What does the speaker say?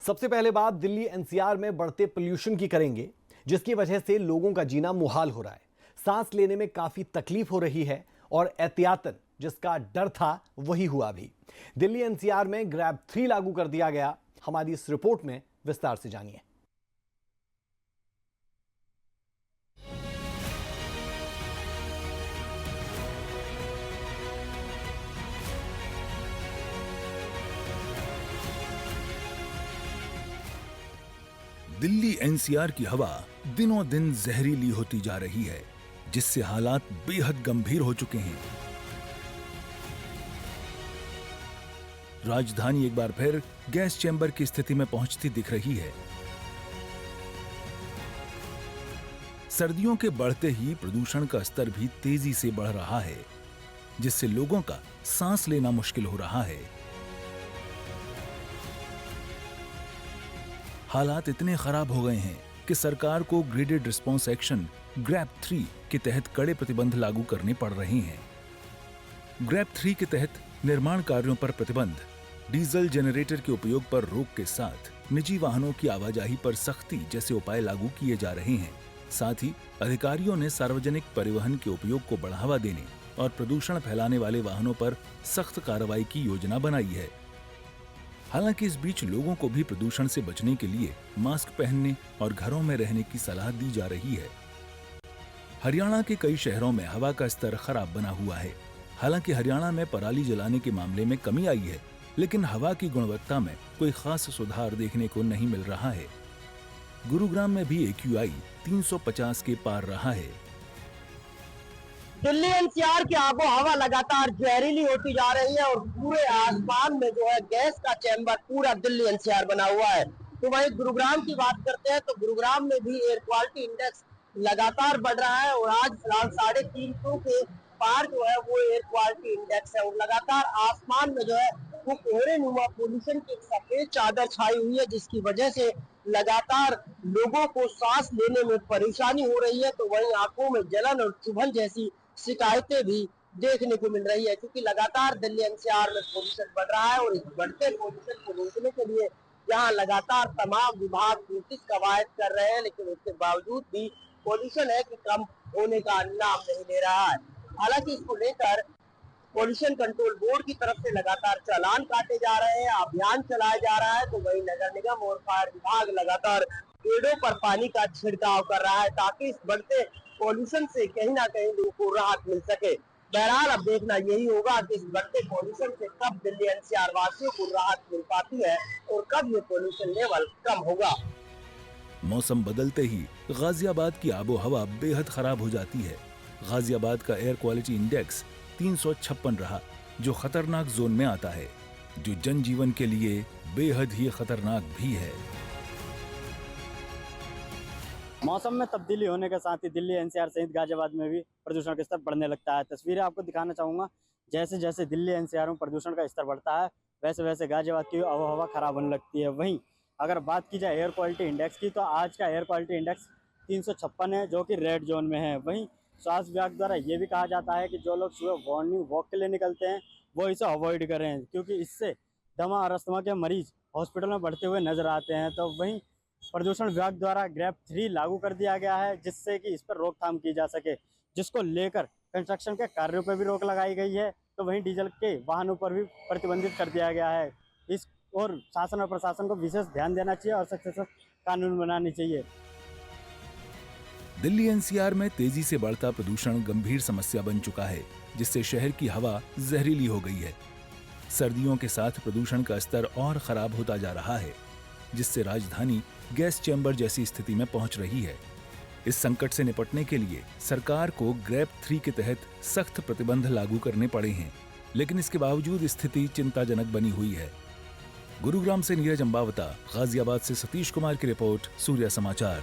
सबसे पहले बात दिल्ली एनसीआर में बढ़ते पोल्यूशन की करेंगे, जिसकी वजह से लोगों का जीना मुहाल हो रहा है। सांस लेने में काफी तकलीफ हो रही है और एहतियातन जिसका डर था वही हुआ भी। दिल्ली एनसीआर में ग्रैब 3 लागू कर दिया गया। हमारी इस रिपोर्ट में विस्तार से जानिए। दिल्ली एनसीआर की हवा दिनों दिन जहरीली होती जा रही है, जिससे हालात बेहद गंभीर हो चुके हैं। राजधानी एक बार फिर गैस चैम्बर की स्थिति में पहुंचती दिख रही है। सर्दियों के बढ़ते ही प्रदूषण का स्तर भी तेजी से बढ़ रहा है, जिससे लोगों का सांस लेना मुश्किल हो रहा है। हालात इतने खराब हो गए हैं कि सरकार को ग्रेडेड रिस्पॉन्स एक्शन ग्रैब 3 के तहत कड़े प्रतिबंध लागू करने पड़ रहे हैं। ग्रैब 3 के तहत निर्माण कार्यों पर प्रतिबंध, डीजल जनरेटर के उपयोग पर रोक के साथ निजी वाहनों की आवाजाही पर सख्ती जैसे उपाय लागू किए जा रहे हैं। साथ ही अधिकारियों ने सार्वजनिक परिवहन के उपयोग को बढ़ावा देने और प्रदूषण फैलाने वाले वाहनों पर सख्त कार्रवाई की योजना बनाई है। हालांकि इस बीच लोगों को भी प्रदूषण से बचने के लिए मास्क पहनने और घरों में रहने की सलाह दी जा रही है। हरियाणा के कई शहरों में हवा का स्तर खराब बना हुआ है। हालांकि हरियाणा में पराली जलाने के मामले में कमी आई है, लेकिन हवा की गुणवत्ता में कोई खास सुधार देखने को नहीं मिल रहा है। गुरुग्राम में भी AQI 350 के पार रहा है। दिल्ली एनसीआर की आबो हवा लगातार जहरीली होती जा रही है और पूरे आसमान में जो है गैस का चैम्बर पूरा दिल्ली एनसीआर बना हुआ है। तो वहीं गुरुग्राम की बात करते हैं तो गुरुग्राम में भी एयर क्वालिटी इंडेक्स लगातार बढ़ रहा है और आज फिलहाल 350 के पार जो है वो एयर क्वालिटी इंडेक्स है और लगातार आसमान में जो है वो कोहरे नुमा पोल्यूशन की सफेद चादर छाई हुई है, जिसकी वजह से लगातार लोगों को सांस लेने में परेशानी हो रही है। तो वहीं आंखों में जलन और चुभन जैसी शिकायतें भी देखने को मिल रही है, क्योंकि लगातार दिल्ली एनसीआर में पोल्यूशन बढ़ रहा है और इस बढ़ते पोल्यूशन को रोकने के लिए यहाँ लगातार तमाम विभाग कोशिश कवायद कर रहे हैं, लेकिन उसके बावजूद भी पोल्यूशन है कि कम होने का नाम नहीं ले रहा है। हालांकि इसको लेकर पोल्यूशन कंट्रोल बोर्ड की तरफ से लगातार चालान काटे जा रहे हैं, अभियान चलाया जा रहा है। तो वही नगर निगम और फायर विभाग लगातार पेड़ों पर पानी का छिड़काव कर रहा है, ताकि इस बढ़ते पॉल्यूशन से कहीं ना कहीं लोगों को राहत मिल सके। बहरहाल अब देखना यही होगा कि इस बढ़ते पॉल्यूशन से कब दिल्ली एनसीआर वासियों को राहत मिल पाती है और कब ये पॉल्यूशन लेवल कम होगा। मौसम बदलते ही गाजियाबाद की आबो हवा बेहद खराब हो जाती है। गाजियाबाद का एयर क्वालिटी इंडेक्स 356 रहा, जो खतरनाक जोन में आता है, जो जनजीवन के लिए बेहद ही खतरनाक भी है। मौसम में तब्दीली होने के साथ ही दिल्ली एनसीआर सहित गाजियाबाद में भी प्रदूषण का स्तर बढ़ने लगता है। तस्वीरें आपको दिखाना चाहूँगा। जैसे जैसे दिल्ली एनसीआर में प्रदूषण का स्तर बढ़ता है, वैसे वैसे गाजियाबाद की आबोहवा खराब होने लगती है। वहीं अगर बात की जाए एयर क्वालिटी इंडेक्स की, तो आज का एयर क्वालिटी इंडेक्स 356 है, जो कि रेड जोन में है। वहीं स्वास्थ्य विभाग द्वारा ये भी कहा जाता है कि जो लोग सुबह मॉर्निंग वॉक के लिए निकलते हैं वो इसे अवॉइड करें, क्योंकि इससे दमा और अस्थमा के मरीज हॉस्पिटल में बढ़ते हुए नजर आते हैं। तो वहीं प्रदूषण विभाग द्वारा ग्रैब 3 लागू कर दिया गया है, जिससे कि इस पर रोकथाम की जा सके, जिसको लेकर कंस्ट्रक्शन के कार्यों पर भी रोक लगाई गई है। तो वहीं डीजल के वाहनों पर भी प्रतिबंधित कर दिया गया है। इस और शासन और प्रशासन को विशेष ध्यान देना चाहिए और सख्त से सख्त कानून बनानी चाहिए। दिल्ली एनसीआर में तेजी से बढ़ता प्रदूषण गंभीर समस्या बन चुका है, जिससे शहर की हवा जहरीली हो गई है। सर्दियों के साथ प्रदूषण का स्तर और खराब होता जा रहा है, जिससे राजधानी गैस चैम्बर जैसी स्थिति में पहुंच रही है। इस संकट से निपटने के लिए सरकार को ग्रैब 3 के तहत सख्त प्रतिबंध लागू करने पड़े हैं, लेकिन इसके बावजूद स्थिति चिंताजनक बनी हुई है। गुरुग्राम से नीरज अंबावता, गाजियाबाद से सतीश कुमार की रिपोर्ट, सूर्य समाचार।